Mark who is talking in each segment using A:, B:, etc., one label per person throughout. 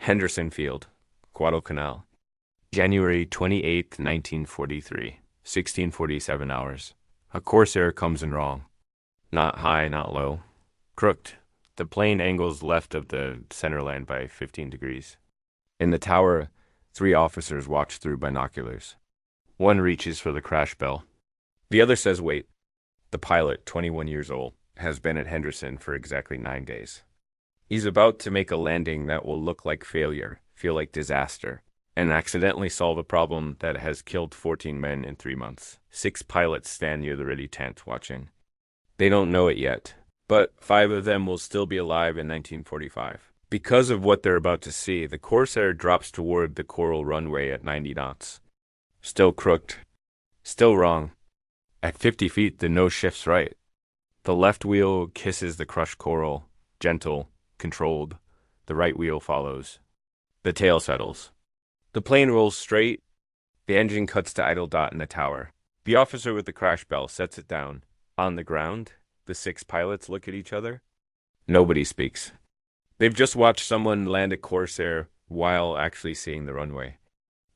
A: Henderson Field Guadalcanal, January 28th, 1943, 1647 hours. A Corsair comes in wrong. Not high, not low. Crooked. The plane angles left of the center line by 15 degrees. In the tower, 3 officers watch through binoculars. One reaches for the crash bell. The other says wait. The pilot, 21 years old, has been at Henderson for exactly 9 days. He's about to make a landing that will look like failure, feel like disaster, and accidentally solve a problem that has killed 14 men in 3 months. 6 pilots stand near the ready tent watching. They don't know it yet, but 5 of them will still be alive in 1945. Because of what they're about to see, the Corsair drops toward the coral runway at 90 knots. Still crooked. Still wrong. At 50 feet, the nose shifts right. The left wheel kisses the crushed coral, gentle, controlled. The right wheel follows. The tail settles. The plane rolls straight. The engine cuts to idle dot in the tower. The officer with the crash bell sets it down. On the ground, the 6 pilots look at each other. Nobody speaks. They've just watched someone land a Corsair while actually seeing the runway.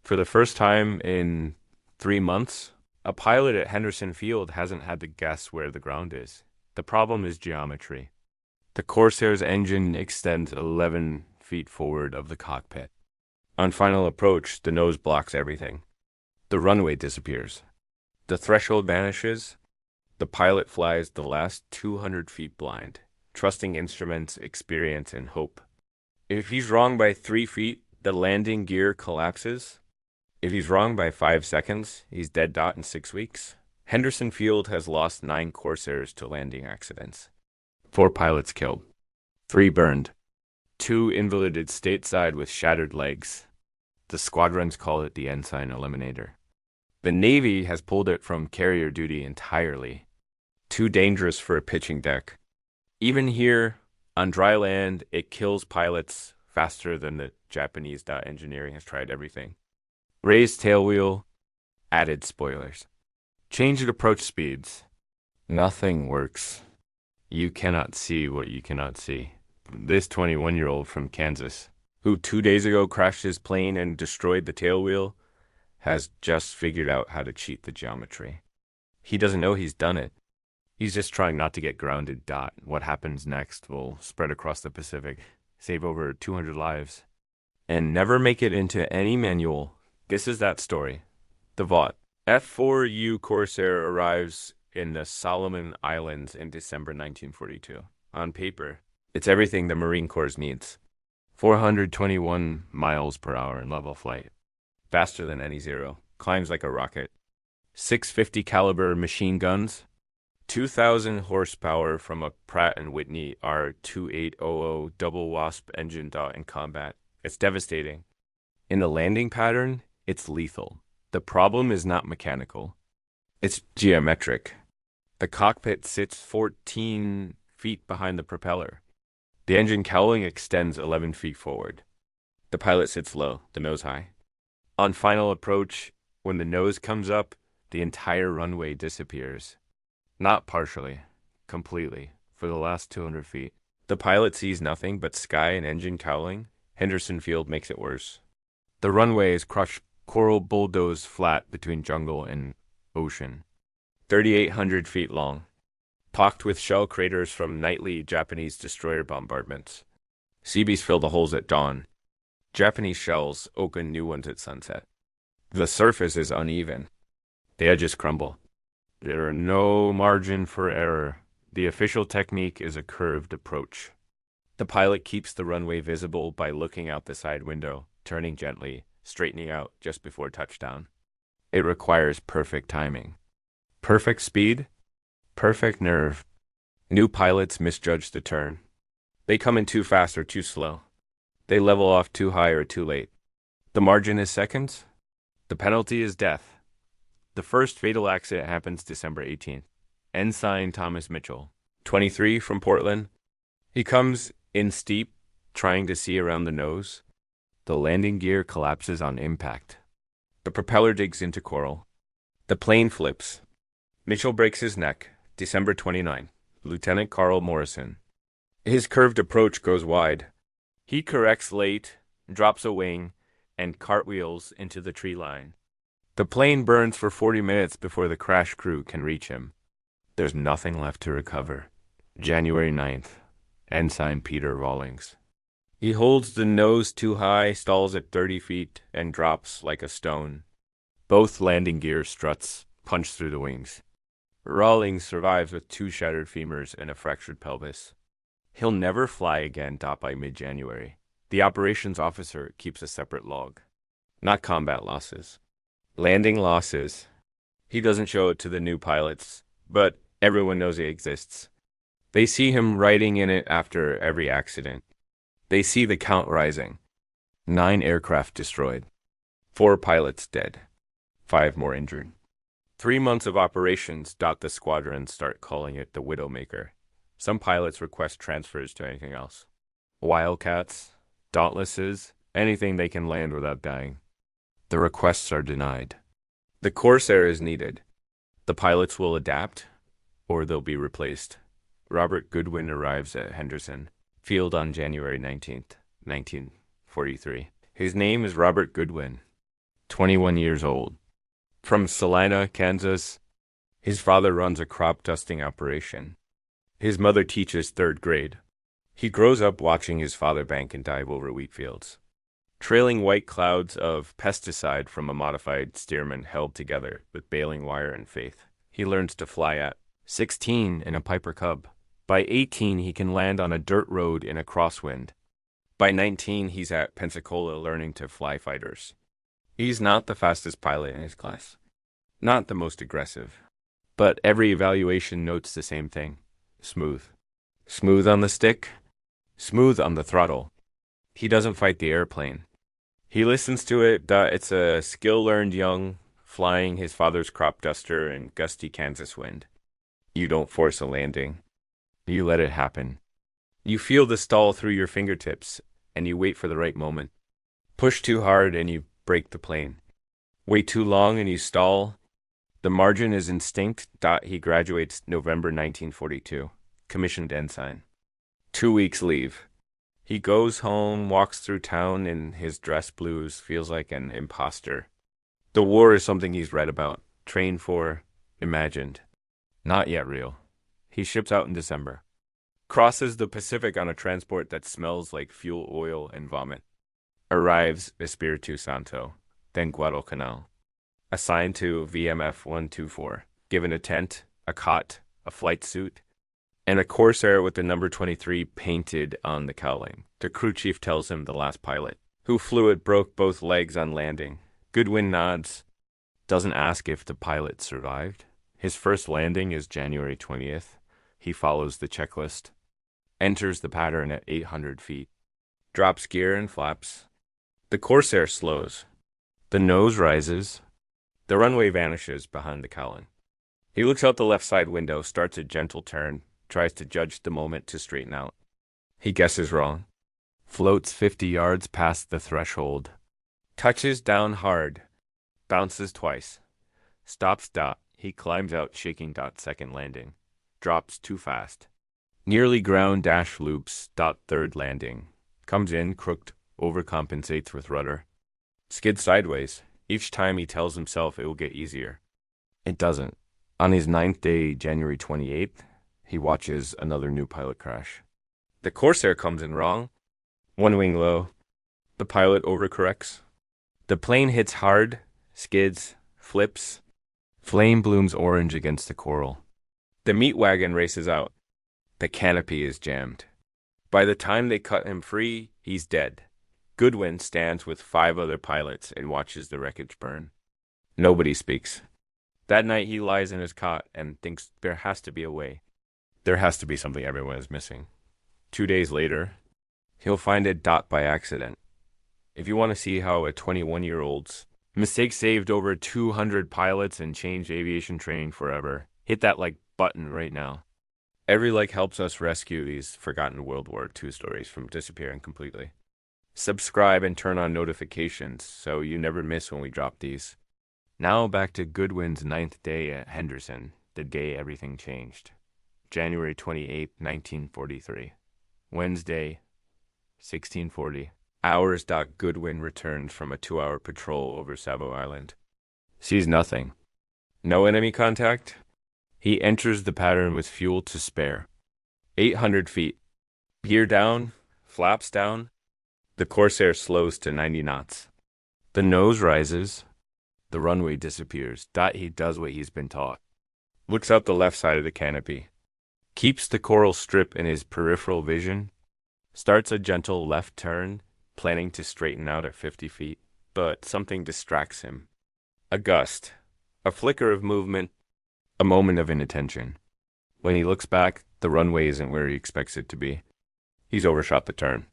A: For the first time in 3 months, a pilot at Henderson Field hasn't had to guess where the ground is. The problem is geometry. The Corsair's engine extends 11 feet forward of the cockpit. On final approach, the nose blocks everything. The runway disappears. The threshold vanishes. The pilot flies the last 200 feet blind, trusting instruments, experience, and hope. If he's wrong by 3 feet, the landing gear collapses. If he's wrong by 5 seconds, he's dead dot in 6 weeks. Henderson Field has lost 9 Corsairs to landing accidents. 4 pilots killed. 3 burned. 2 invalided stateside with shattered legs. The squadrons call it the Ensign Eliminator. The Navy has pulled it from carrier duty entirely. Too dangerous for a pitching deck. Even here, on dry land, it kills pilots faster than the Japanese engineering has tried everything. Raised tailwheel, added spoilers. Changed approach speeds. Nothing works. You cannot see what you cannot see. This 21-year-old from Kansas, who 2 days ago crashed his plane and destroyed the tailwheel, has just figured out how to cheat the geometry. He doesn't know he's done it. He's just trying not to get grounded dot. What happens next will spread across the Pacific, save over 200 lives, and never make it into any manual. This is that story. The Vought. F4U Corsair arrives in the Solomon Islands in December 1942. On paper, it's everything the Marine Corps needs. 421 miles per hour in level flight. Faster than any Zero. Climbs like a rocket. 650 caliber machine guns. 2,000 horsepower from a Pratt & Whitney R2800 double wasp engine dot in combat. It's devastating. In the landing pattern, it's lethal. The problem is not mechanical. It's geometric. The cockpit sits 14 feet behind the propeller. The engine cowling extends 11 feet forward. The pilot sits low, the nose high. On final approach, when the nose comes up, the entire runway disappears. Not partially, completely, for the last 200 feet. The pilot sees nothing but sky and engine cowling. Henderson Field makes it worse. The runway is crushed coral bulldoze flat between jungle and ocean. 3,800 feet long. Pocked with shell craters from nightly Japanese destroyer bombardments. Seabees fill the holes at dawn. Japanese shells open new ones at sunset. The surface is uneven. The edges crumble. There are no margin for error. The official technique is a curved approach. The pilot keeps the runway visible by looking out the side window, turning gently, straightening out just before touchdown. It requires perfect timing. Perfect speed, perfect nerve. New pilots misjudge the turn. They come in too fast or too slow. They level off too high or too late. The margin is seconds. The penalty is death. The first fatal accident happens December 18th. Ensign Thomas Mitchell, 23, from Portland. He comes in steep, trying to see around the nose. The landing gear collapses on impact. The propeller digs into coral. The plane flips. Mitchell breaks his neck, December 29. Lieutenant Carl Morrison. His curved approach goes wide. He corrects late, drops a wing, and cartwheels into the tree line. The plane burns for 40 minutes before the crash crew can reach him. There's nothing left to recover. January 9th, Ensign Peter Rawlings. He holds the nose too high, stalls at 30 feet, and drops like a stone. Both landing gear struts punch through the wings. Rawlings survives with 2 shattered femurs and a fractured pelvis. He'll never fly again. By mid-January. The operations officer keeps a separate log. Not combat losses. Landing losses. He doesn't show it to the new pilots, but everyone knows it exists. They see him writing in it after every accident. They see the count rising. 9 aircraft destroyed. 4 pilots dead. 5 more injured. 3 months of operations. The squadrons start calling it the Widow Maker. Some pilots request transfers to anything else. Wildcats, Dauntlesses, anything they can land without dying. The requests are denied. The Corsair is needed. The pilots will adapt, or they'll be replaced. Robert Goodwin arrives at Henderson Field on January 19th, 1943. His name is Robert Goodwin, 21 years old. From Salina, Kansas, his father runs a crop dusting operation. His mother teaches 3rd grade. He grows up watching his father bank and dive over wheat fields. Trailing white clouds of pesticide from a modified Stearman held together with baling wire and faith. He learns to fly at 16 in a Piper Cub. By 18, he can land on a dirt road in a crosswind. By 19, he's at Pensacola learning to fly fighters. He's not the fastest pilot in his class. Not the most aggressive. But every evaluation notes the same thing. Smooth. Smooth on the stick. Smooth on the throttle. He doesn't fight the airplane. He listens to it. It's a skill learned young, flying his father's crop duster in gusty Kansas wind. You don't force a landing. You let it happen. You feel the stall through your fingertips, and you wait for the right moment. Push too hard and you break the plane. Wait too long and you stall. The margin is instinct. He graduates November 1942. Commissioned ensign. 2 weeks leave. He goes home, walks through town in his dress blues, feels like an imposter. The war is something he's read about, trained for, imagined. Not yet real. He ships out in December. Crosses the Pacific on a transport that smells like fuel oil and vomit. Arrives Espiritu Santo, then Guadalcanal. Assigned to VMF-124. Given a tent, a cot, a flight suit, and a Corsair with the number 23 painted on the cowling. The crew chief tells him the last pilot, who flew it, broke both legs on landing. Goodwin nods. Doesn't ask if the pilot survived. His first landing is January 20th. He follows the checklist. Enters the pattern at 800 feet. Drops gear and flaps. The Corsair slows. The nose rises. The runway vanishes behind the cowling. He looks out the left side window, starts a gentle turn, tries to judge the moment to straighten out. He guesses wrong. Floats 50 yards past the threshold. Touches down hard. Bounces twice. Stops. He climbs out, shaking. Second landing. Drops too fast. Nearly ground dash loops. Third landing. Comes in, crooked, overcompensates with rudder. Skids sideways. Each time he tells himself it will get easier. It doesn't. On his 9th day, January 28th, he watches another new pilot crash. The Corsair comes in wrong. 1 wing low. The pilot overcorrects. The plane hits hard, skids, flips. Flame blooms orange against the coral. The meat wagon races out. The canopy is jammed. By the time they cut him free, he's dead. Goodwin stands with 5 other pilots and watches the wreckage burn. Nobody speaks. That night he lies in his cot and thinks there has to be a way. There has to be something everyone is missing. 2 days later, he'll find it by accident. If you want to see how a 21-year-old's mistake saved over 200 pilots and changed aviation training forever, hit that like button right now. Every like helps us rescue these forgotten World War II stories from disappearing completely. Subscribe and turn on notifications so you never miss when we drop these. Now back to Goodwin's 9th day at Henderson, the day everything changed. January 28, 1943. Wednesday, 1640. Hours. Goodwin returns from a 2-hour patrol over Savo Island. Sees nothing. No enemy contact. He enters the pattern with fuel to spare. 800 feet. Gear down, flaps down. The Corsair slows to 90 knots. The nose rises. The runway disappears. He does what he's been taught. Looks up the left side of the canopy. Keeps the coral strip in his peripheral vision. Starts a gentle left turn, planning to straighten out at 50 feet. But something distracts him. A gust. A flicker of movement. A moment of inattention. When he looks back, the runway isn't where he expects it to be. He's overshot the turn.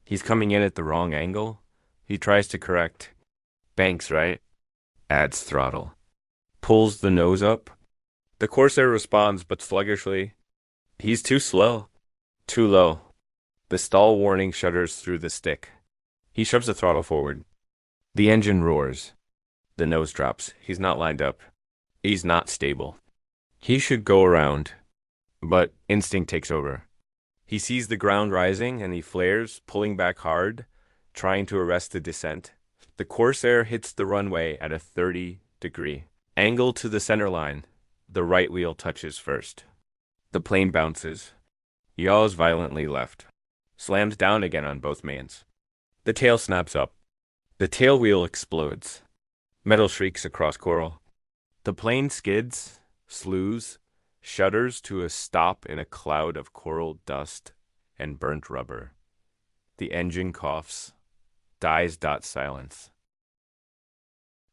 A: He's coming in at the wrong angle. He tries to correct. Banks right. Adds throttle. Pulls the nose up. The Corsair responds, but sluggishly. He's too slow. Too low. The stall warning shudders through the stick. He shoves the throttle forward. The engine roars. The nose drops. He's not lined up. He's not stable. He should go around. But instinct takes over. He sees the ground rising and he flares, pulling back hard, trying to arrest the descent. The Corsair hits the runway at a 30-degree angle to the center line. The right wheel touches first. The plane bounces. Yaws violently left. Slams down again on both mains. The tail snaps up. The tail wheel explodes. Metal shrieks across coral. The plane skids, slews, shudders to a stop in a cloud of coral dust and burnt rubber. The engine coughs. Dies. Silence.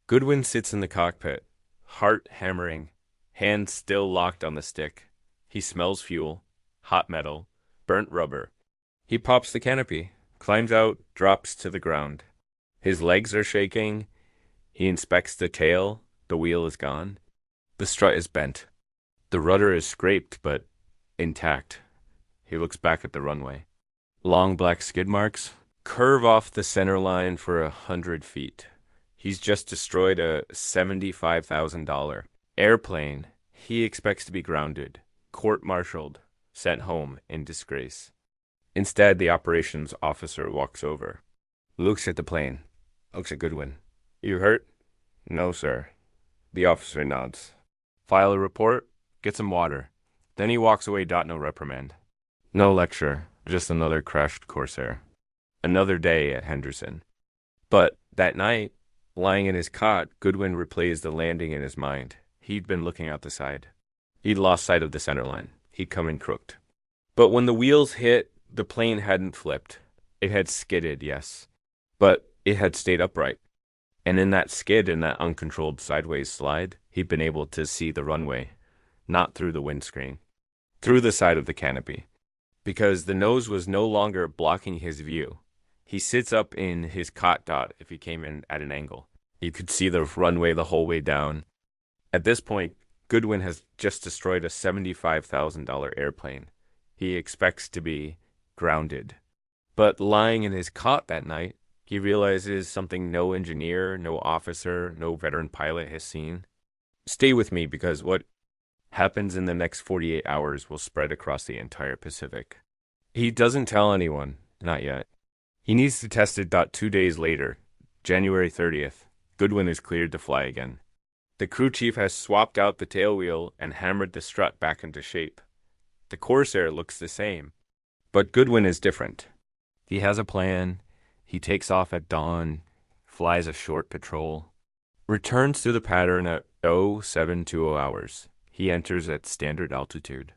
A: Goodwin sits in the cockpit, heart hammering, hands still locked on the stick. He smells fuel, hot metal, burnt rubber. He pops the canopy, climbs out, drops to the ground. His legs are shaking. He inspects the tail. The wheel is gone. The strut is bent. The rudder is scraped, but intact. He looks back at the runway. Long black skid marks curve off the center line for 100 feet. He's just destroyed a $75,000 airplane. He expects to be grounded, court-martialed, sent home in disgrace. Instead, the operations officer walks over, looks at the plane, looks at Goodwin. You hurt? No, sir. The officer nods. File a report, get some water. Then he walks away. No reprimand. No lecture, just another crashed Corsair. Another day at Henderson. But that night, lying in his cot, Goodwin replays the landing in his mind. He'd been looking out the side. He'd lost sight of the center line. He'd come in crooked. But when the wheels hit, the plane hadn't flipped. It had skidded, yes. But it had stayed upright. And in that skid, in that uncontrolled sideways slide, he'd been able to see the runway, not through the windscreen, through the side of the canopy. Because the nose was no longer blocking his view. He sits up in his cot. If he came in at an angle. You could see the runway the whole way down. At this point, Goodwin has just destroyed a $75,000 airplane. He expects to be grounded. But lying in his cot that night, he realizes something no engineer, no officer, no veteran pilot has seen. Stay with me, because what happens in the next 48 hours will spread across the entire Pacific. He doesn't tell anyone, not yet. He needs to test it. 2 days later, January 30th, Goodwin is cleared to fly again. The crew chief has swapped out the tail wheel and hammered the strut back into shape. The Corsair looks the same, but Goodwin is different. He has a plan. He takes off at dawn, flies a short patrol, returns to the pattern at 0720 hours. He enters at standard altitude,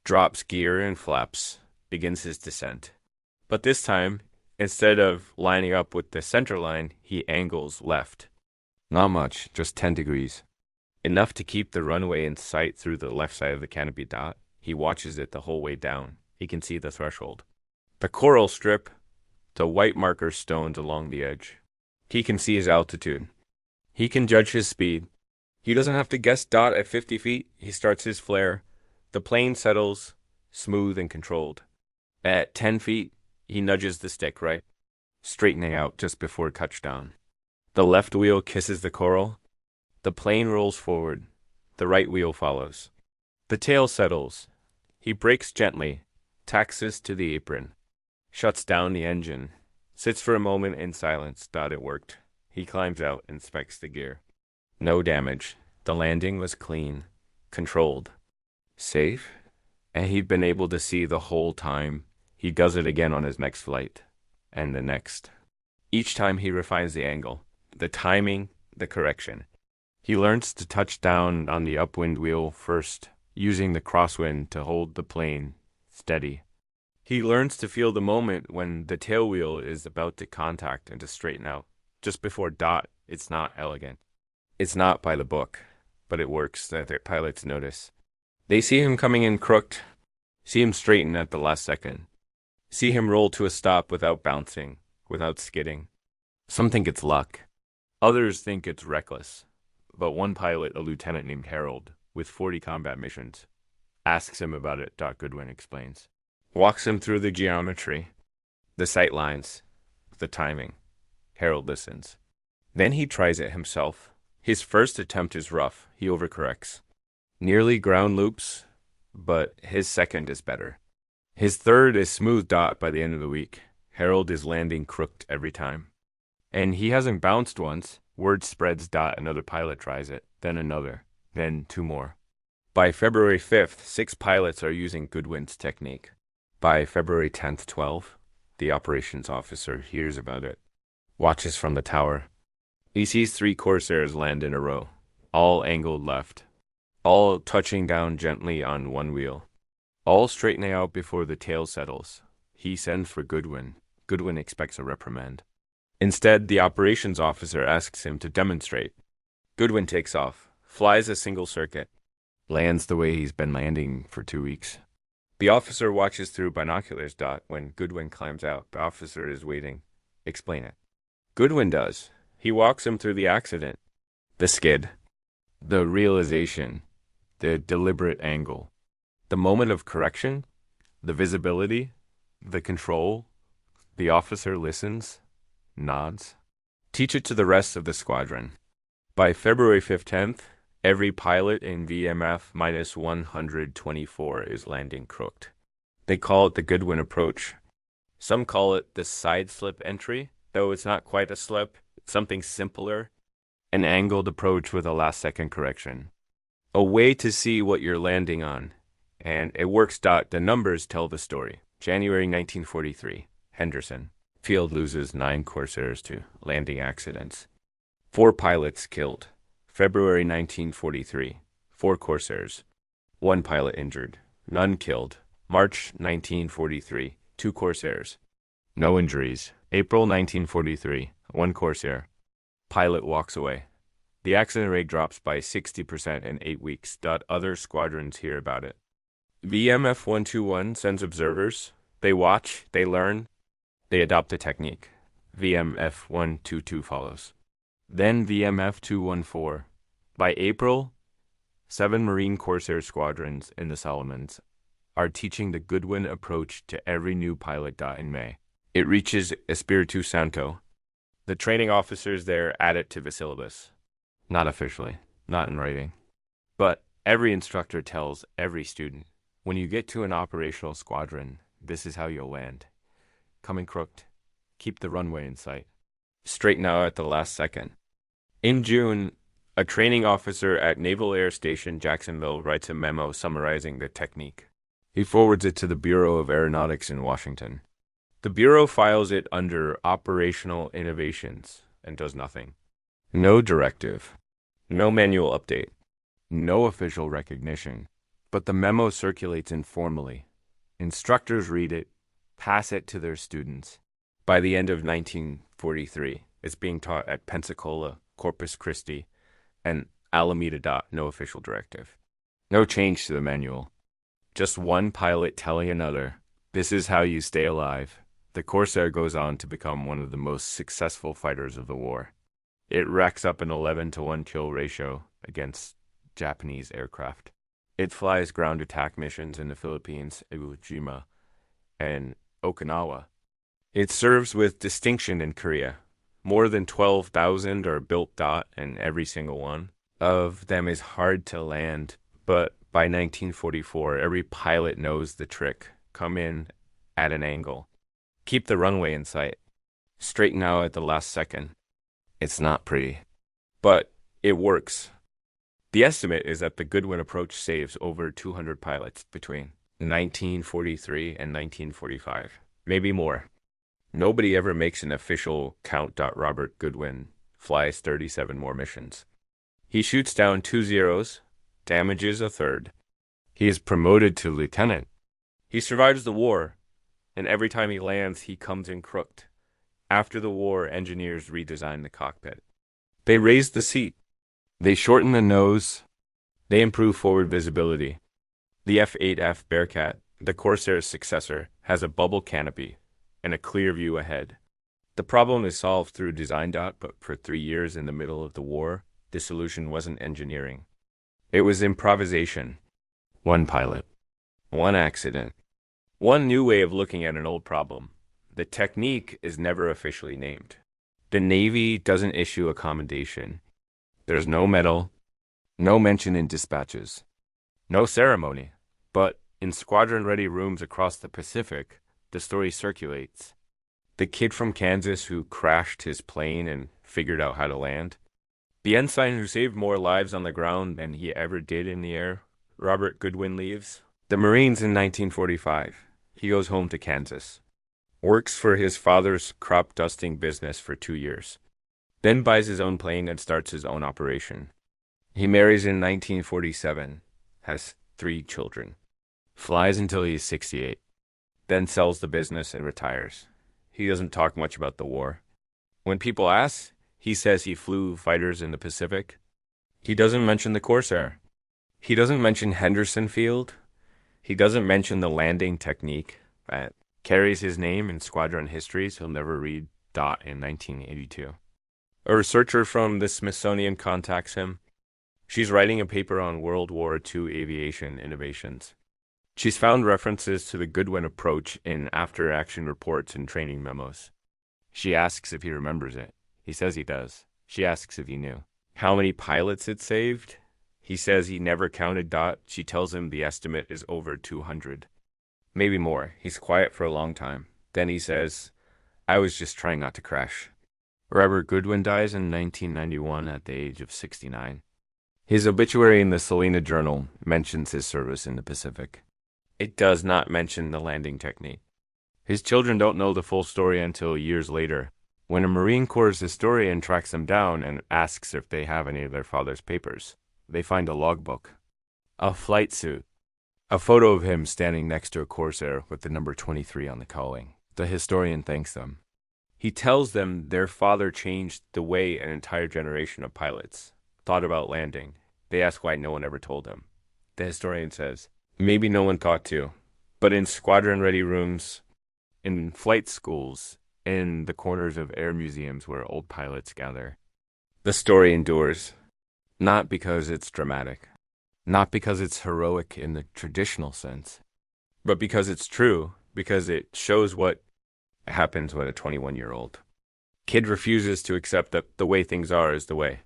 A: drops gear and flaps, begins his descent. But this time, instead of lining up with the center line, he angles left. Not much, just 10 degrees. Enough to keep the runway in sight through the left side of the canopy. He watches it the whole way down. He can see the threshold. The coral strip, the white marker stones along the edge. He can see his altitude. He can judge his speed. He doesn't have to guess. At 50 feet, he starts his flare. The plane settles, smooth and controlled. At 10 feet, he nudges the stick right, straightening out just before touchdown. The left wheel kisses the coral. The plane rolls forward. The right wheel follows. The tail settles. He brakes gently, taxis to the apron, shuts down the engine, Sits for a moment in silence. Thought it worked. He climbs out, inspects the gear. No damage. The landing was clean, controlled, safe, and he'd been able to see the whole time. He does it again on his next flight, and the next. Each time he refines the angle, the timing, the correction. He learns to touch down on the upwind wheel first, using the crosswind to hold the plane steady. He learns to feel the moment when the tail wheel is about to contact and to straighten out. Just before dot, it's not elegant. It's not by the book, but it works that their pilots notice. They see him coming in crooked, see him straighten at the last second, see him roll to a stop without bouncing, without skidding. Some think it's luck. Others think it's reckless. But one pilot, a lieutenant named Harold, with 40 combat missions, asks him about it, Goodwin explains. Walks him through the geometry, the sight lines, the timing. Harold listens. Then he tries it himself. His first attempt is rough. He overcorrects. Nearly ground loops, but his second is better. His third is smooth dot by the end of the week. Harold is landing crooked every time. And he hasn't bounced once. Word spreads dot, another pilot tries it, then another, then two more. By February 5th, 6 pilots are using Goodwin's technique. By February 10th, 12, the operations officer hears about it, watches from the tower. He sees 3 Corsairs land in a row, all angled left, all touching down gently on one wheel, all straightening out before the tail settles. He sends for Goodwin. Goodwin expects a reprimand. Instead, the operations officer asks him to demonstrate. Goodwin takes off, flies a single circuit, lands the way he's been landing for 2 weeks. The officer watches through binoculars. When Goodwin climbs out, the officer is waiting. Explain it. Goodwin does. He walks him through the accident, the skid, the realization, the deliberate angle, the moment of correction, the visibility, the control. The officer listens, nods. Teach it to the rest of the squadron. By February 15th, every pilot in VMF-124 is landing crooked. They call it the Goodwin Approach. Some call it the side slip entry, though it's not quite a slip. It's something simpler, an angled approach with a last-second correction. A way to see what you're landing on. And it works. The numbers tell the story. January 1943, Henderson Field loses 9 Corsairs to landing accidents. 4 pilots killed. February 1943, 4 Corsairs. 1 pilot injured. None killed. March 1943, 2 Corsairs. No injuries. April 1943, 1 Corsair. Pilot walks away. The accident rate drops by 60% in 8 weeks. Other squadrons hear about it. VMF-121 sends observers. They watch, they learn, they adopt a technique. VMF-122 follows. Then VMF-214. By April, 7 Marine Corsair squadrons in the Solomons are teaching the Goodwin Approach to every new pilot. In May, it reaches Espiritu Santo. The training officers there add it to the syllabus. Not officially, not in writing. But every instructor tells every student, when you get to an operational squadron, this is how you'll land. Coming crooked. Keep the runway in sight. Straighten out at the last second. In June, a training officer at Naval Air Station Jacksonville writes a memo summarizing the technique. He forwards it to the Bureau of Aeronautics in Washington. The Bureau files it under Operational Innovations and does nothing. No directive. No manual update. No official recognition. But the memo circulates informally. Instructors read it, pass it to their students. By the end of 1943, it's being taught at Pensacola, Corpus Christi, and Alameda. No official directive. No change to the manual. Just one pilot telling another, this is how you stay alive. The Corsair goes on to become one of the most successful fighters of the war. It racks up an 11-to-1 kill ratio against Japanese aircraft. It flies ground attack missions in the Philippines, Iwo Jima, and Okinawa. It serves with distinction in Korea. More than 12,000 are built. And every single one of them is hard to land. But by 1944, every pilot knows the trick. Come in at an angle. Keep the runway in sight. straighten out at the last second. It's not pretty, but it works. The estimate is that the Goodwin Approach saves over 200 pilots between 1943 and 1945, maybe more. Nobody ever makes an official count. Robert Goodwin flies 37 more missions. He shoots down 2 zeros, damages a third. He is promoted to lieutenant. He survives the war, and every time he lands, he comes in crooked. After the war, engineers redesigned the cockpit. They raised the seat. They shortened the nose. They improved forward visibility. The F-8F Bearcat, the Corsair's successor, has a bubble canopy and a clear view ahead. The problem is solved through design. But for 3 years in the middle of the war, the solution wasn't engineering. It was improvisation. One pilot. One accident. One new way of looking at an old problem. The technique is never officially named. The Navy doesn't issue a commendation. There's no medal, no mention in dispatches, no ceremony. But in squadron-ready rooms across the Pacific, the story circulates. The kid from Kansas who crashed his plane and figured out how to land. The ensign who saved more lives on the ground than he ever did in the air. Robert Goodwin leaves. The Marines in 1945. He goes home to Kansas. Works for his father's crop dusting business for 2 years. Then buys his own plane and starts his own operation. He marries in 1947. Has 3 children. Flies until he's 68. Then sells the business and retires. He doesn't talk much about the war. When people ask, he says he flew fighters in the Pacific. He doesn't mention the Corsair. He doesn't mention Henderson Field. He doesn't mention the landing technique that carries his name in squadron histories he'll never read. In 1982. A researcher from the Smithsonian contacts him. She's writing a paper on World War II aviation innovations. She's found references to the Goodwin Approach in after-action reports and training memos. She asks if he remembers it. He says he does. She asks if he knew how many pilots it saved. He says he never counted. She tells him the estimate is over 200. Maybe more. He's quiet for a long time. Then he says, I was just trying not to crash. Robert Goodwin dies in 1991 at the age of 69. His obituary in the Salina Journal mentions his service in the Pacific. It does not mention the landing technique. His children don't know the full story until years later, when a Marine Corps historian tracks them down and asks if they have any of their father's papers. They find a logbook, a flight suit, a photo of him standing next to a Corsair with the number 23 on the cowling. The historian thanks them. He tells them their father changed the way an entire generation of pilots thought about landing. They ask why no one ever told them. The historian says, maybe no one thought to, but in squadron-ready rooms, in flight schools, in the corners of air museums where old pilots gather, the story endures. Not because it's dramatic, not because it's heroic in the traditional sense, but because it's true, because it shows what happens when a 21-year-old kid refuses to accept that the way things are is the way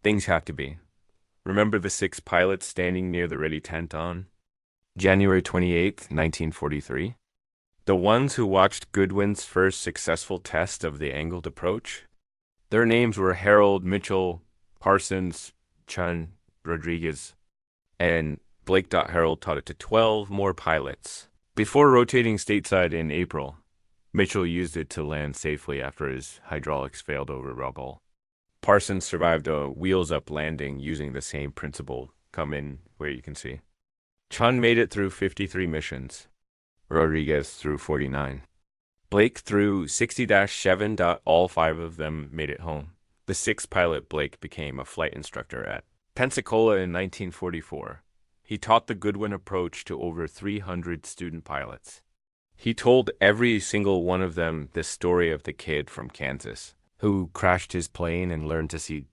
A: things have to be. Remember the 6 pilots standing near the ready tent on January 28th, 1943? The ones who watched Goodwin's first successful test of the angled approach? Their names were Harold, Mitchell, Parsons, Chun, Rodriguez, and Blake. Harold taught it to 12 more pilots. Before rotating stateside in April, Mitchell used it to land safely after his hydraulics failed over rubble. Parsons survived a wheels-up landing using the same principle. Come in where you can see. Chun made it through 53 missions. Rodriguez through 49. Blake through 60-7. All 5 of them made it home. The 6th pilot, Blake, became a flight instructor at Pensacola in 1944. He taught the Goodwin Approach to over 300 student pilots. He told every single one of them the story of the kid from Kansas who crashed his plane and learned to see .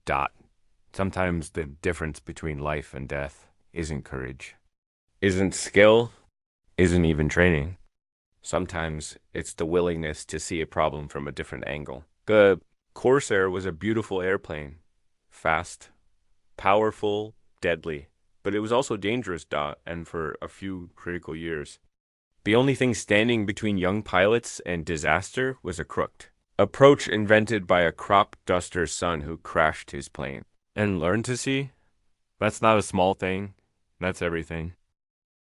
A: Sometimes the difference between life and death isn't courage, isn't skill, isn't even training. Sometimes it's the willingness to see a problem from a different angle. The Corsair was a beautiful airplane, fast, powerful, deadly, but it was also dangerous. And for a few critical years, the only thing standing between young pilots and disaster was a crook. Approach invented by a crop duster's son who crashed his plane. And learn to see? That's not a small thing. That's everything.